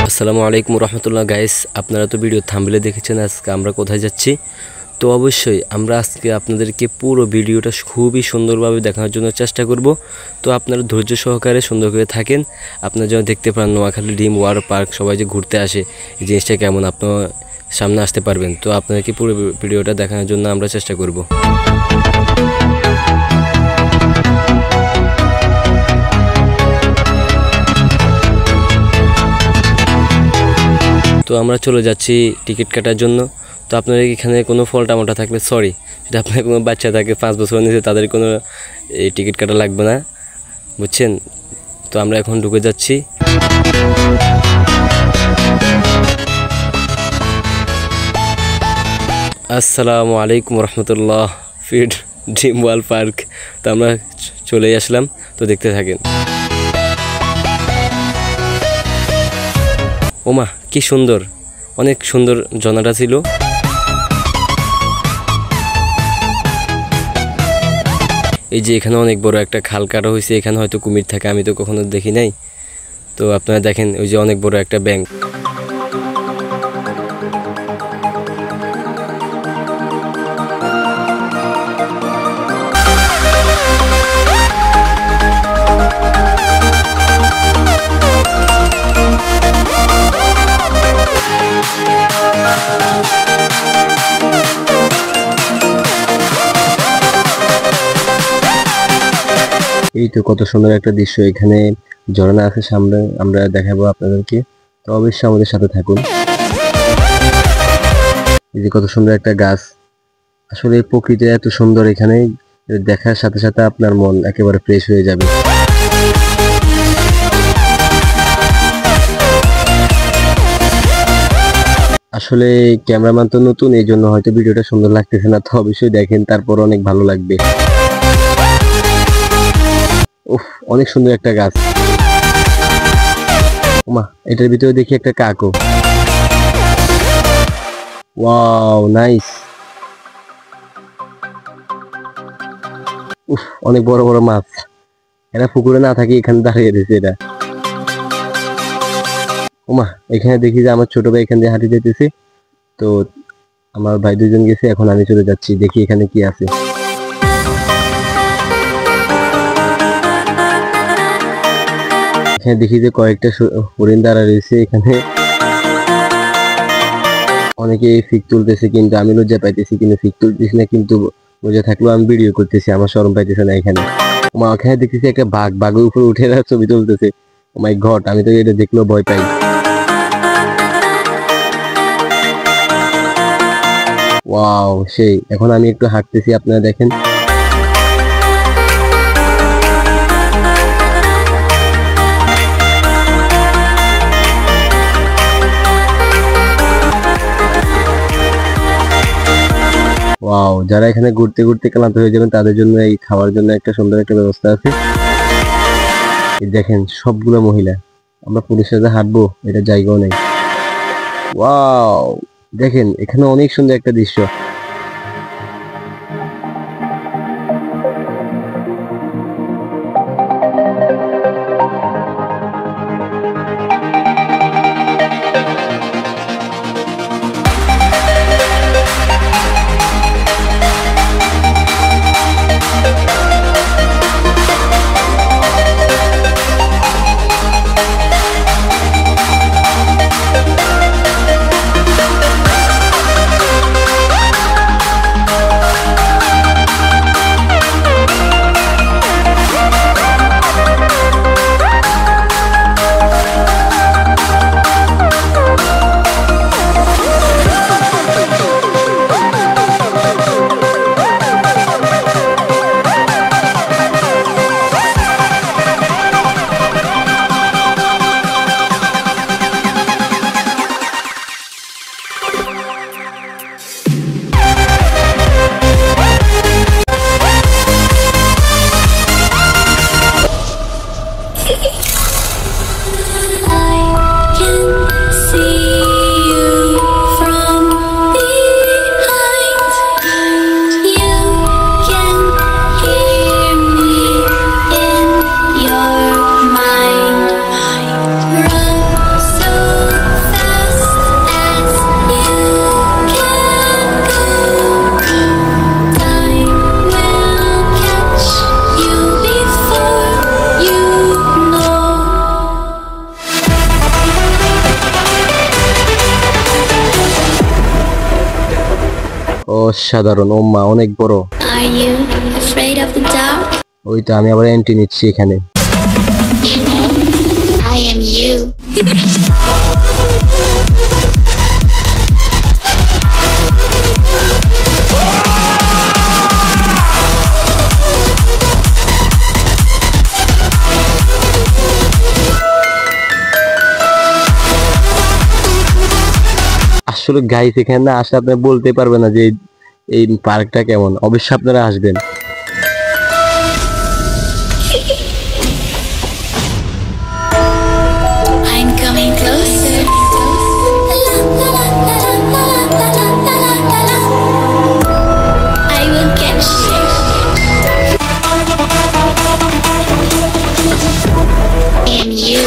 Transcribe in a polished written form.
আসসালামু আলাইকুম রহমতুল্লাহ গাইস, আপনারা তো ভিডিও থাম্বনেলে দেখেছেন আজকে আমরা কোথায় যাচ্ছি। তো অবশ্যই আমরা আজকে আপনাদেরকে পুরো ভিডিওটা খুবই সুন্দরভাবে দেখানোর জন্য চেষ্টা করব। তো আপনারা ধৈর্য সহকারে সুন্দর করে থাকেন। আপনারা যেন দেখতে পান নোয়াখালী ড্রিম ওয়াটার পার্ক সবাই যে ঘুরতে আসে এই জিনিসটা কেমন, আপনারা সামনে আসতে পারবেন। তো আপনাদেরকে পুরো ভিডিওটা দেখানোর জন্য আমরা চেষ্টা করব। তো আমরা চলে যাচ্ছি টিকিট কাটার জন্য। তো আপনাদের এখানে কোনো ফল্টা মোটা থাকলে সরি, যদি আপনার কোনো বাচ্চা থাকে 5 বছরের নিচে তাদের কোনো এই টিকিট কাটা লাগবে না, বুঝছেন। তো আমরা এখন ঢুকে যাচ্ছি। আসসালামু আলাইকুম রহমতুল্লাহ, ফিড ড্রিম ওয়ার্ল্ড পার্ক। তো আমরা চলেই আসলাম, তো দেখতে থাকেন। ওমা কি সুন্দর, অনেক সুন্দর ঝর্ণাটা ছিল। এই যে এখানে অনেক বড় একটা খাল কাটা হয়েছে, এখানে হয়তো কুমির থাকে, আমি তো কখনো দেখি নাই। তো আপনারা দেখেন ওই যে অনেক বড় একটা ব্যাংক। এই তো কত সুন্দর একটা দৃশ্য, এখানে ঝর্ণা আছে সামনে, আমরা দেখাবো আপনাদেরকে। তো অবশ্যই আমাদের সাথে থাকুন। এই যে কত সুন্দর একটা গাছ, আসলে প্রকৃতি এত সুন্দর, এখানে দেখার সাথে সাথে আপনার মন একেবারে ফ্রেশ হয়ে যাবে। আসলে ক্যামেরাম্যান তো নতুন, এই জন্য হয়তো ভিডিওটা সুন্দর লাগতেছে না, তো অবশ্যই দেখেন, তারপর অনেক ভালো লাগবে। উফ, অনেক সুন্দর একটা গাছ। ওমা, এটার ভিতরে দেখি একটা কাকও। Wow, nice. উফ, অনেক বড় বড় মাছ, এরা পুকুরে না থাকে এখানে দাঁড়িয়ে রয়েছে এটা। ওমা, এখানে দেখি যে আমার ছোট ভাই এখান দিয়ে হাঁটি যেতেছে। তো আমার ভাই দুজন গেছে, এখন আমি চলে যাচ্ছি, দেখি এখানে কি আছে। এখানে দেখি যে কয়েকটা হরিণ দাঁড়া রয়েছে, এখানে অনেকে ফিক তুলতেছে, কিন্তু আমি লজ্জা পাইতেছি, কিন্তু ফিক তুলতেছি না, কিন্তু লজ্জা থাকলেও আমি ভিডিও করতেছি, আমার শরম পাইতেছে না এখানে। ওখানে দেখতেছি একটা বাঘ, বাঘের উপরে উঠে ছবি তুলতেছে। ও মাই গড, আমি তো এটা দেখলেও ভয় পাই। ওয়াও, সেই। এখন আমি একটু হাঁটতেছি, আপনারা দেখেন। ওয়াও, যারা এখানে ঘুরতে ঘুরতে ক্লান্ত হয়ে যাবেন তাদের জন্য এই খাওয়ার জন্য একটা সুন্দর একটা ব্যবস্থা আছে। এই দেখেন সবগুলো মহিলা, আমরা পুলিশের সাথে হাঁটবো, এটা জায়গাও নেই। ওয়াও, দেখেন এখানে অনেক সুন্দর একটা দৃশ্য। অসাধারণ, ও মা অনেক বড়। Are you afraid of the dark? ওইটা আমি আবার এন্ট্রি নিচ্ছি এখানে। I am you. আসলে গাইস এখানে না আসলে আপনি বলতে পারবেন না যে এই পার্কটা কেমন, অবশ্যই আপনারা আসবেন। I'm coming closer. I will catch you. I am you.